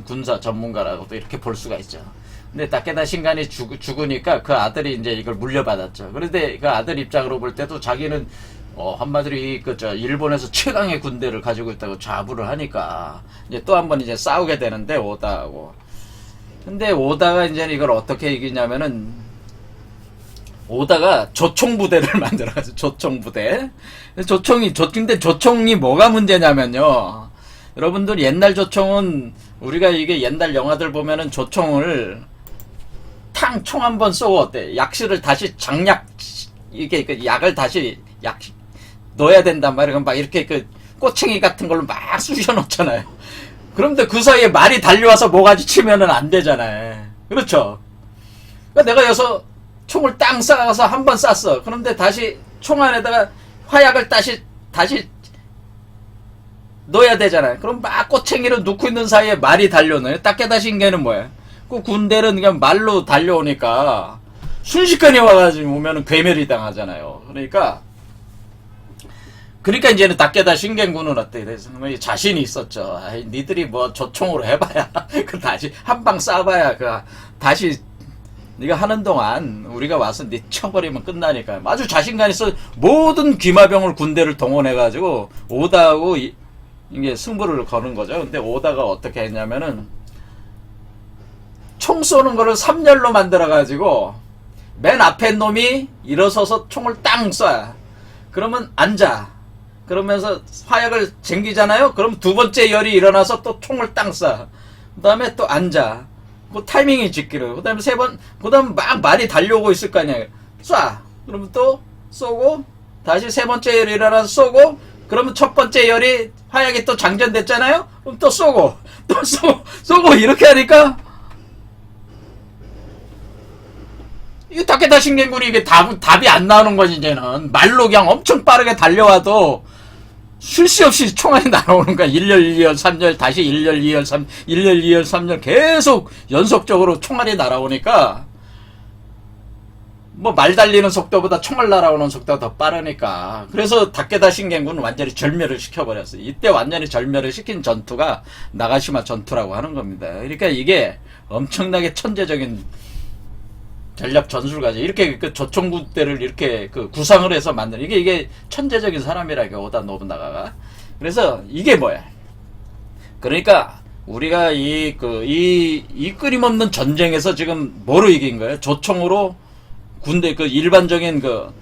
군사 전문가라고도 이렇게 볼 수가 있죠. 근데 다케다 신간이 죽으니까 그 아들이 이제 이걸 물려받았죠. 그런데 그 아들 입장으로 볼 때도 자기는 한마디로 일본에서 최강의 군대를 가지고 있다고 자부를 하니까 이제 또 한 번 이제 싸우게 되는데, 오다하고. 근데 오다가 이제 이걸 어떻게 이기냐면은, 오다가 조총부대를 만들어가지고, 조총부대. 근데 조총이 뭐가 문제냐면요. 여러분들 옛날 조총은, 우리가 이게 옛날 영화들 보면은 조총을 총 한 번 쏘고 어때? 약실을 다시 약을 다시 넣어야 된단 말이에요. 막 이렇게 꼬챙이 같은 걸로 막 쑤셔 놓잖아요. 그런데 그 사이에 말이 달려와서 뭐가지 치면은 안 되잖아요. 그렇죠? 그러니까 내가 여기서 총을 땅 쏴서 한 번 쐈어. 그런데 다시 총 안에다가 화약을 다시 넣어야 되잖아요. 그럼 막 꼬챙이를 넣고 있는 사이에 말이 달려오네. 다케다 신겐은 뭐야? 그 군대는 그냥 말로 달려오니까 순식간에 와가지고 오면은 괴멸이 당하잖아요. 그러니까 이제는 다케다 신겐군은 어때? 그래서 자신이 있었죠. 니들이 뭐 조총으로 해봐야 다시 한 방 쏴봐야 다시 네가 하는 동안 우리가 와서 네 쳐버리면 끝나니까. 아주 자신감 있어. 모든 기마병을 군대를 동원해가지고 오다하고 이게 승부를 거는 거죠. 근데 오다가 어떻게 했냐면은, 총 쏘는 거를 3열로 만들어가지고 맨 앞에 놈이 일어서서 총을 땅 쏴. 그러면 앉아. 그러면서 화약을 쟁기잖아요. 그럼 두 번째 열이 일어나서 또 총을 땅 쏴. 그 다음에 또 앉아. 그 타이밍이 지키려. 그 다음에 그 다음 막 말이 달려오고 있을 거 아니야. 쏴. 그러면 또 쏘고, 다시 세 번째 열이 일어나서 쏘고, 그러면 첫 번째 열이 화약이 또 장전됐잖아요? 그럼 또 쏘고, 쏘고, 이렇게 하니까, 이 타케다 신겐군이 이게 답이 안 나오는 거지, 이제는. 말로 그냥 엄청 빠르게 달려와도, 쉴 새 없이 총알이 날아오는 거야. 1열, 2열, 3열, 다시 1열, 2열, 1열, 2열, 3열 계속 연속적으로 총알이 날아오니까 뭐 말 달리는 속도보다 총알 날아오는 속도가 더 빠르니까. 그래서 다케다 신겐군은 완전히 절멸을 시켜버렸어요. 이때 완전히 절멸을 시킨 전투가 나가시마 전투라고 하는 겁니다. 그러니까 이게 엄청나게 천재적인 전략 전술가죠. 이렇게 그 조총부대를 이렇게 그 구상을 해서 만든 이게 천재적인 사람이라고 오다 노부나가가. 그래서 이게 뭐야? 그러니까 우리가 이 끊임없는 전쟁에서 지금 뭐로 이긴 거예요? 조총으로 군대 그 일반적인 그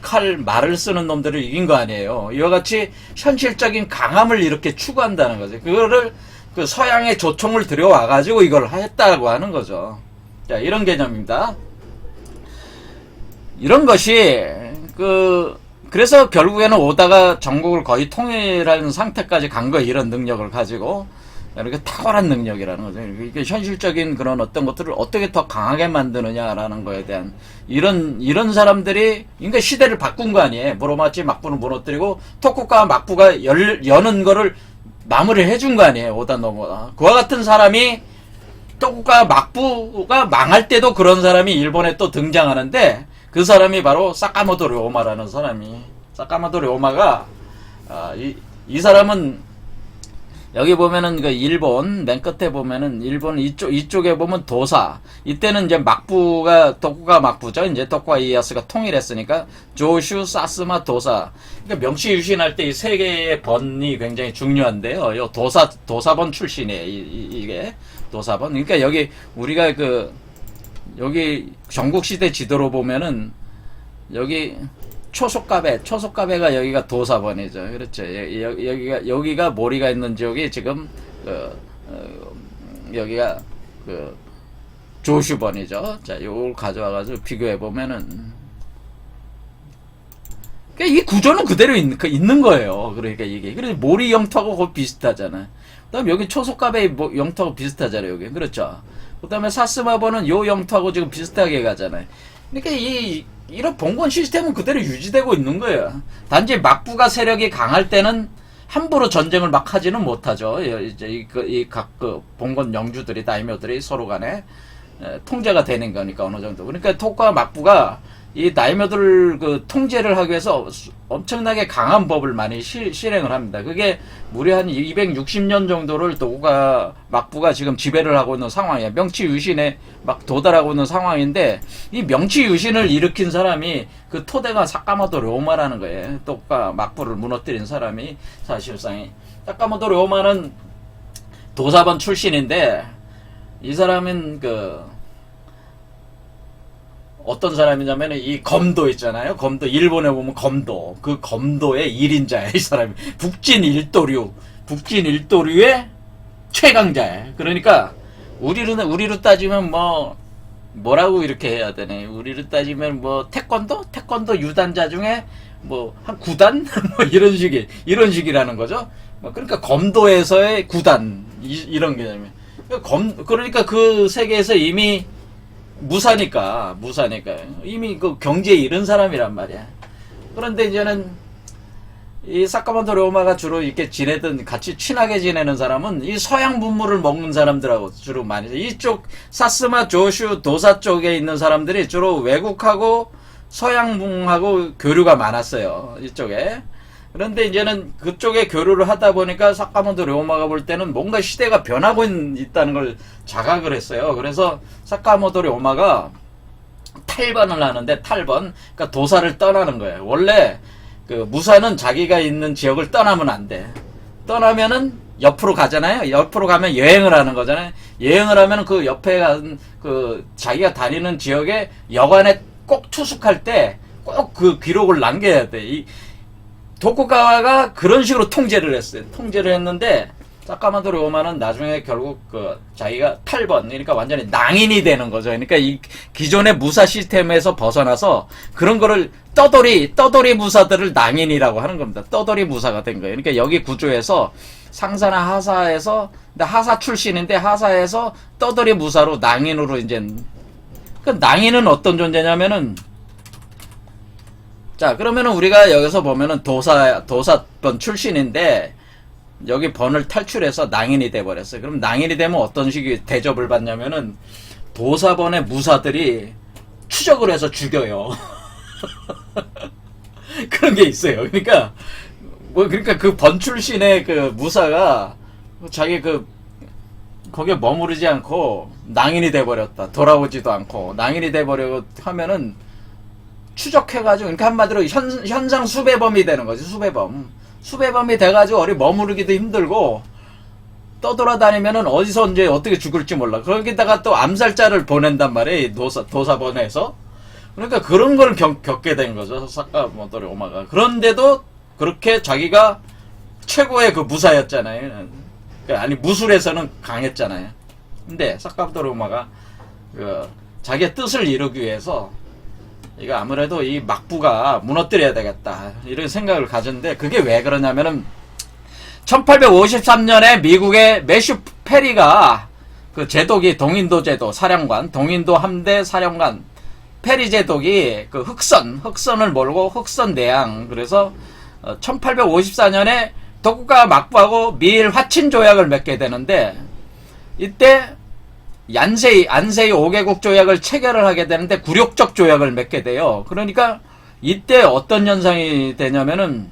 칼, 말을 쓰는 놈들을 이긴 거 아니에요. 이와 같이 현실적인 강함을 이렇게 추구한다는 거죠. 그거를 그 서양의 조총을 들여와 가지고 이걸 했다고 하는 거죠. 자, 이런 개념입니다. 이런 것이, 그래서 결국에는 오다가 전국을 거의 통일하는 상태까지 간 거예요. 이런 능력을 가지고. 이렇게 탁월한 능력이라는 거죠. 이게 현실적인 그런 어떤 것들을 어떻게 더 강하게 만드느냐라는 거에 대한 이런 사람들이, 그러니까 시대를 바꾼 거 아니에요. 무로마치 막부를 무너뜨리고, 토쿠가와 막부가 여는 거를 마무리를 해준 거 아니에요. 오다 노부나가. 그와 같은 사람이 토쿠가와 막부가 망할 때도 그런 사람이 일본에 또 등장하는데 그 사람이 바로 사카모토 료마라는 사람이. 사카모토 료마가 이 사람은 여기 보면은 그 일본 맨 끝에 보면은 일본 이쪽에 보면 도사. 이때는 이제 막부가 토쿠가 막부죠. 이제 토쿠가 이에야스가 통일했으니까 조슈 사스마 도사. 그러니까 명치 유신할 때 이 세 개의 번이 굉장히 중요한데요. 요 도사번 출신이에요. 이게 도사번. 그러니까 여기 우리가 여기 전국시대 지도로 보면은 여기 초속가베가 여기가 도사번이죠. 그렇죠. 여기가 모리가 있는 지역이 지금 여기가 조슈번이죠. 자, 요걸 가져와가지고 비교해 보면은 이 구조는 그대로 있는 거예요. 그러니까 이게 그래서 모리 영토하고 거의 비슷하잖아요. 그다음 여기 초속가베 영토하고 비슷하잖아요. 여기 그렇죠. 그다음에 사스마번은 요 영토하고 지금 비슷하게 가잖아요. 그러니까 이런 봉건 시스템은 그대로 유지되고 있는 거예요. 단지 막부가 세력이 강할 때는 함부로 전쟁을 막 하지는 못하죠. 이제 각 봉건 영주들이 다이묘들이 서로 간에 통제가 되는 거니까 어느 정도. 그러니까 토쿠와 막부가 이 다이묘들 통제를 하기 위해서 엄청나게 강한 법을 많이 실행을 합니다. 그게 무려 한 260년 정도를 토쿠가 막부가 지금 지배를 하고 있는 상황이에요. 명치 유신에 막 도달하고 있는 상황인데 이 명치 유신을 일으킨 사람이 그 토대가 사카모토 료마라는 거예요. 토쿠가 막부를 무너뜨린 사람이 사실상. 사카모토 료마는 도사번 출신인데 이 사람은 어떤 사람이냐면 이 검도 있잖아요. 검도 일본에 보면 검도. 그 검도의 1인자야, 이 사람이. 북진 일도류의 최강자야. 그러니까 우리로 따지면 뭐라고 이렇게 해야 되네. 우리로 따지면 태권도 유단자 중에 한 9단 뭐 이런 식이라는 거죠. 그러니까 검도에서의 9단 이런 개념이에요. 그러니까 그 세계에서 이미 무사니까 이미 그 경제에 이른 사람이란 말이야. 그런데 이제는 이 사카모토 료마가 주로 이렇게 같이 친하게 지내는 사람은 이 서양 문물을 먹는 사람들하고 주로 많이. 이쪽 사스마 조슈 도사 쪽에 있는 사람들이 주로 외국하고 서양문하고 교류가 많았어요. 이쪽에. 그런데 이제는 그쪽에 교류를 하다 보니까 사카모토 료마가 볼 때는 뭔가 시대가 변하고 있다는 걸 자각을 했어요. 그래서 사카모토 료마가 탈번을 하는데 그러니까 도사를 떠나는 거예요. 원래 무사는 자기가 있는 지역을 떠나면 안 돼. 떠나면은 옆으로 가잖아요. 옆으로 가면 여행을 하는 거잖아요. 여행을 하면 그 옆에 간 자기가 다니는 지역에 여관에 꼭 투숙할 때 꼭 그 기록을 남겨야 돼. 토쿠가와가 그런 식으로 통제를 했어요. 통제를 했는데 사카모토 료마는 나중에 결국 그 자기가 8번, 그러니까 완전히 낭인이 되는 거죠. 그러니까 이 기존의 무사 시스템에서 벗어나서 그런 거를 떠돌이 무사들을 낭인이라고 하는 겁니다. 떠돌이 무사가 된 거예요. 그러니까 여기 구조에서 상사나 하사에서, 근데 하사 출신인데 하사에서 떠돌이 무사로 낭인으로 이제, 그 낭인은 어떤 존재냐면은, 자, 그러면은 우리가 여기서 보면은 도사번 출신인데, 여기 번을 탈출해서 낭인이 돼버렸어요. 그럼 낭인이 되면 어떤 식의 대접을 받냐면은 도사번의 무사들이 추적을 해서 죽여요. 그런 게 있어요. 그러니까 그러니까 그 번 출신의 그 무사가 자기 거기에 머무르지 않고 낭인이 돼버렸다. 돌아오지도 않고 낭인이 돼버리고 하면은 추적해가지고, 그러니까 한마디로 현상 수배범이 되는 거지. 수배범이 돼가지고 어디 머무르기도 힘들고 떠돌아다니면은 어디서 언제 어떻게 죽을지 몰라. 거기다가 또 암살자를 보낸단 말이에요. 도사번에서. 그러니까 그런 걸 겪게 된 거죠. 사카모토 료마가. 그런데도 그렇게 자기가 최고의 그 무사였잖아요. 그러니까 아니 무술에서는 강했잖아요. 근데 사카모토 료마가 자기의 뜻을 이루기 위해서 이거 아무래도 이 막부가 무너뜨려야 되겠다 이런 생각을 가졌는데, 그게 왜 그러냐면은 1853년에 미국의 매슈 페리가 그 제독이 동인도 제도 사령관, 동인도 함대 사령관 페리 제독이 그 흑선을 몰고 흑선 내양, 그래서 1854년에 도쿠가와 막부하고 미일 화친 조약을 맺게 되는데, 이때 안세이 5개국 조약을 체결을 하게 되는데 굴욕적 조약을 맺게 돼요. 그러니까 이때 어떤 현상이 되냐면은,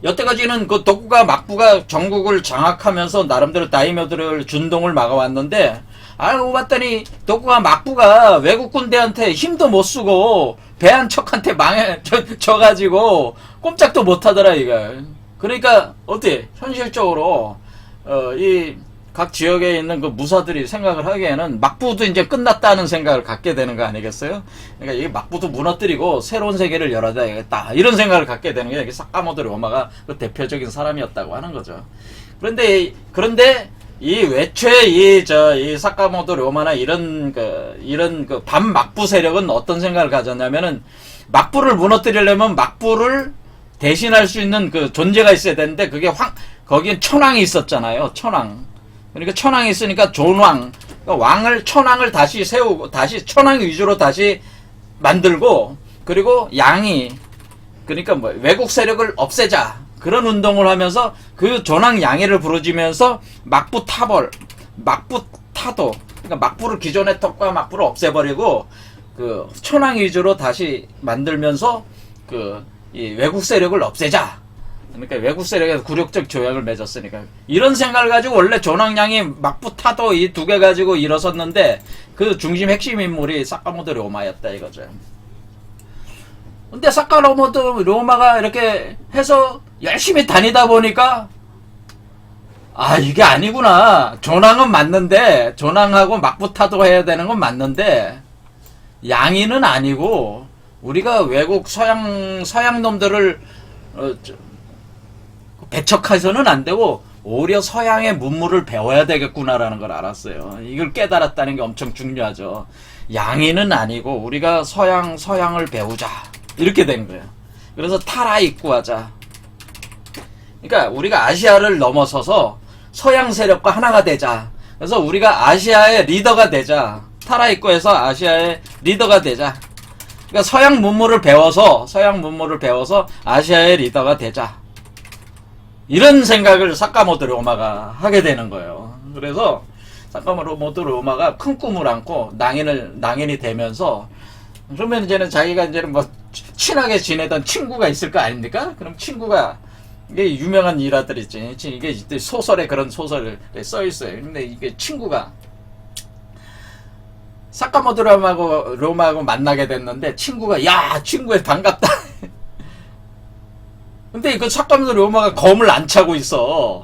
여태까지는 그 도쿠가와 막부가 전국을 장악하면서 나름대로 다이묘들을 준동을 막아왔는데, 알고 봤더니 도쿠가와 막부가 외국 군대한테 힘도 못 쓰고 배 한 척한테 져가지고 꼼짝도 못 하더라 이거. 그러니까 어때? 현실적으로 이 각 지역에 있는 그 무사들이 생각을 하기에는 막부도 이제 끝났다는 생각을 갖게 되는 거 아니겠어요? 그러니까 이 막부도 무너뜨리고 새로운 세계를 열어야겠다 이런 생각을 갖게 되는 게 사카모토 료마가 그 대표적인 사람이었다고 하는 거죠. 그런데 이 외최 이 사카모토 료마나 이런 그 반막부 세력은 어떤 생각을 가졌냐면은, 막부를 무너뜨리려면 막부를 대신할 수 있는 그 존재가 있어야 되는데, 그게 거기엔 천황이 있었잖아요. 천황. 그러니까 천황이 있으니까 존왕, 그러니까 천황을 다시 세우고, 다시 천황 위주로 다시 만들고, 그리고 양이, 그러니까 뭐 외국 세력을 없애자 그런 운동을 하면서 그 존왕 양해를 부르짖으면서 막부 타도, 그러니까 막부를, 기존의 턱과 막부를 없애버리고 그 천황 위주로 다시 만들면서 이 외국 세력을 없애자. 그러니까 외국 세력에서 굴욕적 조약을 맺었으니까, 이런 생각을 가지고 원래 존왕양이 막부 타도 이 두 개 가지고 일어섰는데 그 중심 핵심 인물이 사카모토 료마였다 이거죠. 근데 사카모토 료마가 이렇게 해서 열심히 다니다 보니까, 이게 아니구나. 존왕은 맞는데, 존왕하고 막부 타도 해야 되는 건 맞는데 양인은 아니고 우리가 외국 서양 놈들을 배척해서는 안 되고 오히려 서양의 문물을 배워야 되겠구나라는 걸 알았어요. 이걸 깨달았다는 게 엄청 중요하죠. 양인은 아니고 우리가 서양을 배우자 이렇게 된 거예요. 그래서 타라 입구하자. 그러니까 우리가 아시아를 넘어서서 서양 세력과 하나가 되자. 그래서 우리가 아시아의 리더가 되자. 타라 입구에서 아시아의 리더가 되자. 그러니까 서양 문물을 배워서 아시아의 리더가 되자. 이런 생각을 사카모토 료마가 하게 되는 거예요. 그래서 사카모토 료마가 큰 꿈을 안고 낭인이 되면서, 그러면 이제는 자기가 이제는 뭐 친하게 지내던 친구가 있을 거 아닙니까? 그럼 친구가, 이게 유명한 일화들 있지. 이게 소설에 그런 소설을 써 있어요. 근데 이게 친구가 사카모토 료마하고 만나게 됐는데, 친구가 친구야 반갑다. 근데 그 사카모토 료마가 검을 안 차고 있어.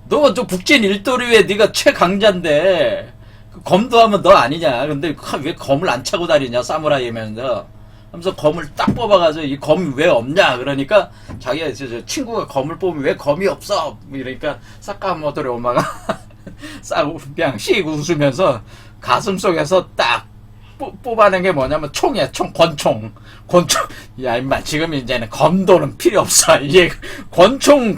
너 북진 일도류에 네가 최강자인데 검도 하면 너 아니냐. 근데 왜 검을 안 차고 다니냐, 사무라이면서. 하면서 검을 딱 뽑아가지고 이 검이 왜 없냐 그러니까 자기가 저 친구가 검을 뽑으면 왜 검이 없어 이러니까 사카모토 로마가 싹 그냥 씩 웃으면서 가슴 속에서 딱 뽑아낸 게 뭐냐면 총이야. 권총. 야 임마 지금 이제는 검도는 필요 없어. 이게 권총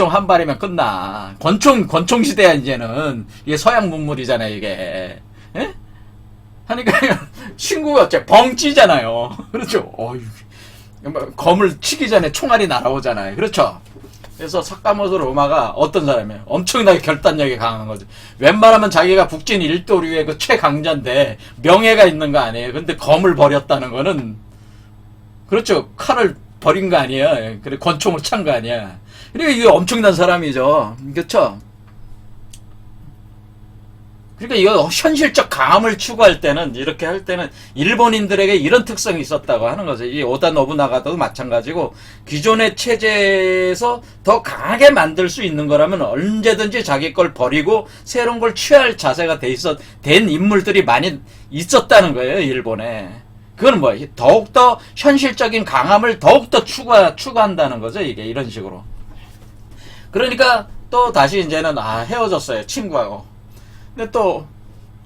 한 발이면 끝나. 권총 시대야 이제는. 이게 서양 문물이잖아요 이게. 예? 하니까 친구가 어째 벙찌잖아요. 그렇죠. 어휴. 검을 치기 전에 총알이 날아오잖아요. 그렇죠. 그래서 사카모토 로마가 어떤 사람이에요? 엄청나게 결단력이 강한 거죠. 웬만하면 자기가 북진 일도류의 그 최강자인데 명예가 있는 거 아니에요. 근데 검을 버렸다는 거는 그렇죠. 칼을 버린 거 아니에요. 그래 권총을 찬 거 아니야. 그러니까 이게 엄청난 사람이죠. 그렇죠. 그러니까 이거 현실적 강함을 추구할 때는 이렇게 할 때는 일본인들에게 이런 특성이 있었다고 하는 거죠. 이 오다 노부나가도 마찬가지고 기존의 체제에서 더 강하게 만들 수 있는 거라면 언제든지 자기 걸 버리고 새로운 걸 취할 자세가 된 인물들이 많이 있었다는 거예요. 일본에. 그건 뭐 더욱더 현실적인 강함을 더욱더 추구한다는 거죠. 이게 이런 식으로. 그러니까 또 다시 이제는 헤어졌어요. 친구하고. 근데 또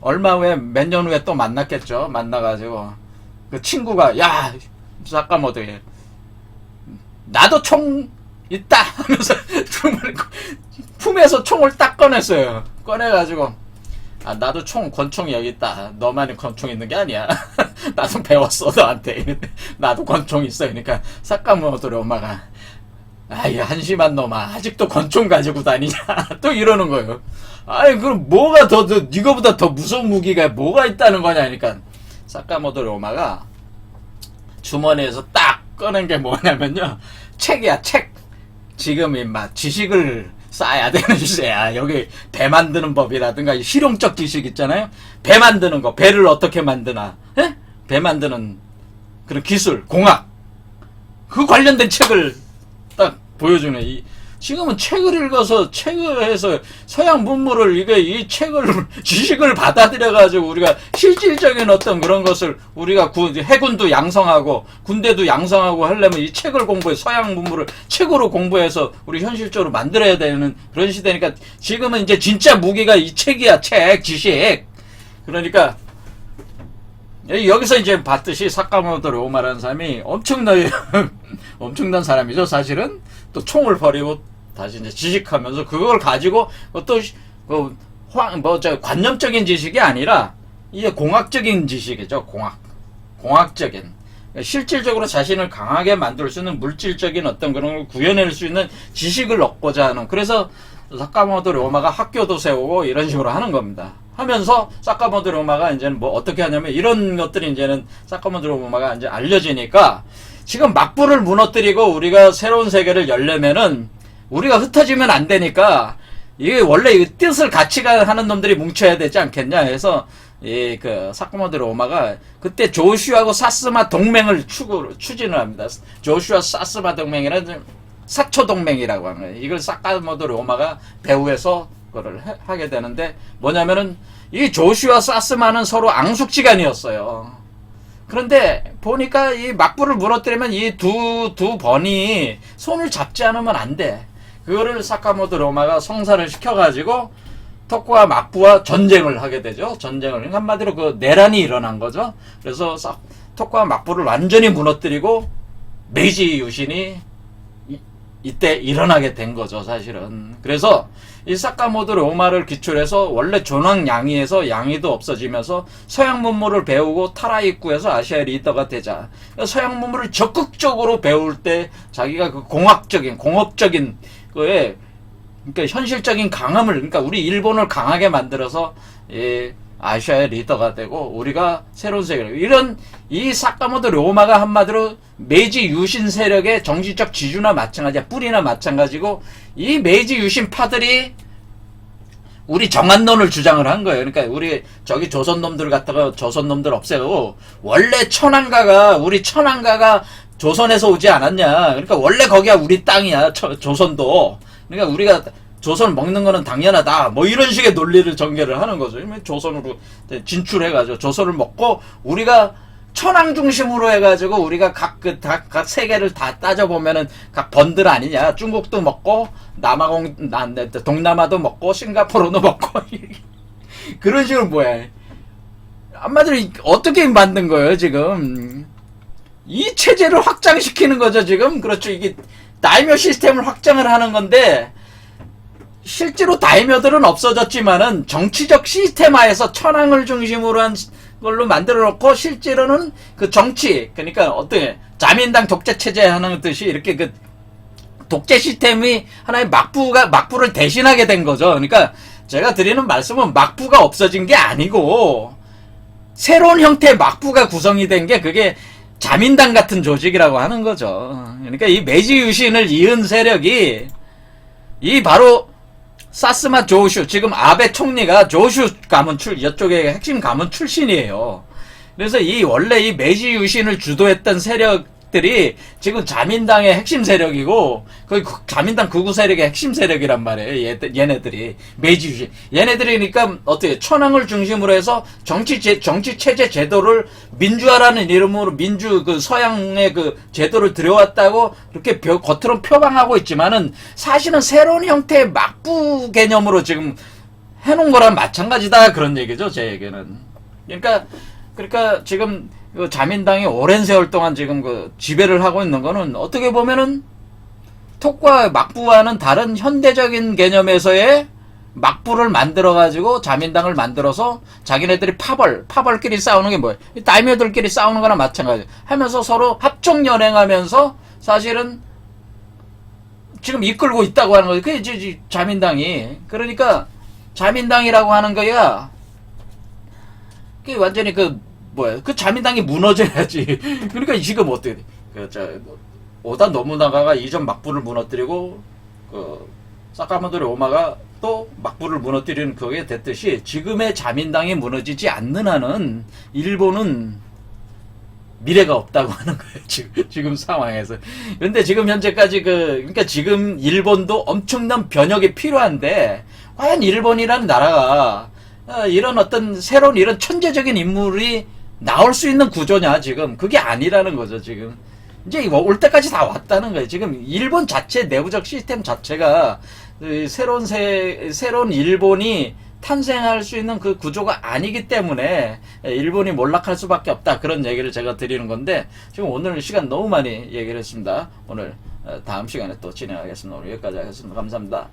얼마 후에 몇 년 후에 또 만났겠죠. 만나가지고 그 친구가 야 사카모토 나도 총 있다 하면서 품에서 총을 딱 꺼냈어요. 꺼내가지고 나도 권총이 여기 있다. 너만이 권총 있는 게 아니야. 나도 배웠어 너한테. 나도 권총 있어. 그러니까 사카모토 엄마가 이 한심한 놈아 아직도 권총 가지고 다니냐 또 이러는 거예요. 아니 그럼 뭐가 더 이거보다 더 무서운 무기가 뭐가 있다는 거냐 하니까 사카모토 로마가 주머니에서 딱 꺼낸 게 뭐냐면요 책이야. 책. 지금 임마 지식을 쌓아야 되는 시대야. 여기 배 만드는 법이라든가 실용적 지식 있잖아요. 배 만드는 거. 배를 어떻게 만드나. 에? 배 만드는 그런 기술 공학 그 관련된 책을 딱 보여주네. 지금은 책을 읽어서 책을 해서 서양 문물을 이 책을 지식을 받아들여가지고 우리가 실질적인 어떤 그런 것을 우리가 해군도 양성하고 군대도 양성하고 하려면 이 책을 공부해 서양 문물을 책으로 공부해서 우리 현실적으로 만들어야 되는 그런 시대니까 지금은 이제 진짜 무기가 이 책이야. 책 지식. 그러니까 여기서 이제 봤듯이 사카모토 로마라는 사람이 엄청난 사람이죠. 사실은 또 총을 버리고 다시 이제 지식하면서 그걸 가지고 또 관념적인 지식이 아니라 이게 공학적인 지식이죠. 공학적인 실질적으로 자신을 강하게 만들 수 있는 물질적인 어떤 그런 걸 구현할 수 있는 지식을 얻고자 하는. 그래서 사카모토 로마가 학교도 세우고 이런 식으로 하는 겁니다. 하면서 사카모토 로마가 이제는 뭐 어떻게 하냐면 이런 것들이 이제는 사카모토 로마가 이제 알려지니까 지금 막부를 무너뜨리고 우리가 새로운 세계를 열려면은 우리가 흩어지면 안 되니까 이게 원래 이 뜻을 같이 하는 놈들이 뭉쳐야 되지 않겠냐 해서 그 사카모토 로마가 그때 조슈아하고 사스마 동맹을 추진을 합니다. 조슈아 사스마 동맹이라는 사초 동맹이라고 하는 거예요. 이걸 사카모토 로마가 배후에서 그걸 하게 되는데 뭐냐면은 이 조슈아 사스마는 서로 앙숙지간이었어요. 그런데 보니까 이 막부를 무너뜨리면 이 두 번이 손을 잡지 않으면 안 돼. 그거를 사카모토 로마가 성사를 시켜가지고 토쿠와 막부와 전쟁을 하게 되죠. 전쟁을. 한마디로 그 내란이 일어난 거죠. 그래서 토쿠와 막부를 완전히 무너뜨리고 메이지 유신이 이때 일어나게 된 거죠. 사실은. 그래서 이 사카모토 로마를 기초로 해서 원래 존왕양이에서 양이도 없어지면서 서양 문물을 배우고 타라이쿠에서 아시아의 리더가 되자. 서양 문물을 적극적으로 배울 때 자기가 그 공업적인 거에 그러니까 현실적인 강함을 그러니까 우리 일본을 강하게 만들어서 아시아의 리더가 되고 우리가 새로운 세계를 이런 이 사카모토 로마가 한마디로 메이지 유신 세력의 정치적 지주나 마찬가지야. 뿌리나 마찬가지고 이 메이지 유신파들이 우리 정한론을 주장을 한 거예요. 그러니까 우리 저기 조선놈들 갖다가 조선놈들 없애고 원래 우리 천황가가 조선에서 오지 않았냐. 그러니까 원래 거기가 우리 땅이야. 조선도. 그러니까 우리가 조선을 먹는 거는 당연하다. 뭐 이런 식의 논리를 전개를 하는 거죠. 조선으로 진출해가지고 조선을 먹고 우리가 천황 중심으로 해가지고 우리가 각 세계를 다 따져보면은 각 번들 아니냐. 중국도 먹고, 동남아도 먹고, 싱가포르도 먹고, 그런 식으로 뭐야. 한마디로 어떻게 만든 거예요, 지금? 이 체제를 확장시키는 거죠, 지금. 그렇죠. 이게 다이묘 시스템을 확장을 하는 건데, 실제로 다이묘들은 없어졌지만은 정치적 시스템화에서 천황을 중심으로 한 걸로 만들어 놓고 실제로는 그 정치, 그러니까 어떻게 자민당 독재 체제 하는 듯이 이렇게 그 독재 시스템이 하나의 막부를 대신하게 된 거죠. 그러니까 제가 드리는 말씀은 막부가 없어진 게 아니고 새로운 형태의 막부가 구성이 된 게 그게 자민당 같은 조직이라고 하는 거죠. 그러니까 이 메이지 유신을 이은 세력이 이 바로 사스마 조슈, 지금 아베 총리가 조슈 가문 이쪽의 핵심 가문 출신이에요. 그래서 원래 이 메이지 유신을 주도했던 세력들이 지금 자민당의 핵심 세력이고, 거의 자민당 극우 세력의 핵심 세력이란 말이에요. 얘네들이. 메이지 유신. 얘네들이니까 어떻게, 천황을 중심으로 해서 정치 체제 제도를 민주화라는 이름으로 서양의 그 제도를 들여왔다고 이렇게 겉으로 표방하고 있지만은 사실은 새로운 형태의 막부 개념으로 지금 해놓은 거랑 마찬가지다. 그런 얘기죠, 제 얘기는. 그러니까 지금 그 자민당이 오랜 세월 동안 지금 그 지배를 하고 있는 거는 어떻게 보면은 톡과 막부와는 다른 현대적인 개념에서의 막부를 만들어가지고 자민당을 만들어서 자기네들이 파벌끼리 싸우는 게 뭐예요? 다이묘들끼리 싸우는 거나 마찬가지 하면서 서로 합종연행하면서 사실은 지금 이끌고 있다고 하는 거예요. 그게 자민당이. 그러니까 자민당이라고 하는 거야. 그게 완전히 그 자민당이 무너져야지. 그러니까 지금 어떻게 돼? 오다 노부나가가 이전 막부를 무너뜨리고, 사카모토리 오마가 또 막부를 무너뜨리는 그게 됐듯이, 지금의 자민당이 무너지지 않는 한은, 일본은 미래가 없다고 하는 거예요. 지금 상황에서. 근데 지금 현재까지 그러니까 지금 일본도 엄청난 변혁이 필요한데, 과연 일본이라는 나라가, 이런 어떤 새로운 이런 천재적인 인물이 나올 수 있는 구조냐, 지금. 그게 아니라는 거죠, 지금. 이제 올 때까지 다 왔다는 거예요. 지금 일본 자체, 내부적 시스템 자체가 새로운 일본이 탄생할 수 있는 그 구조가 아니기 때문에 일본이 몰락할 수밖에 없다. 그런 얘기를 제가 드리는 건데, 지금 오늘 시간 너무 많이 얘기를 했습니다. 오늘 다음 시간에 또 진행하겠습니다. 오늘 여기까지 하겠습니다. 감사합니다.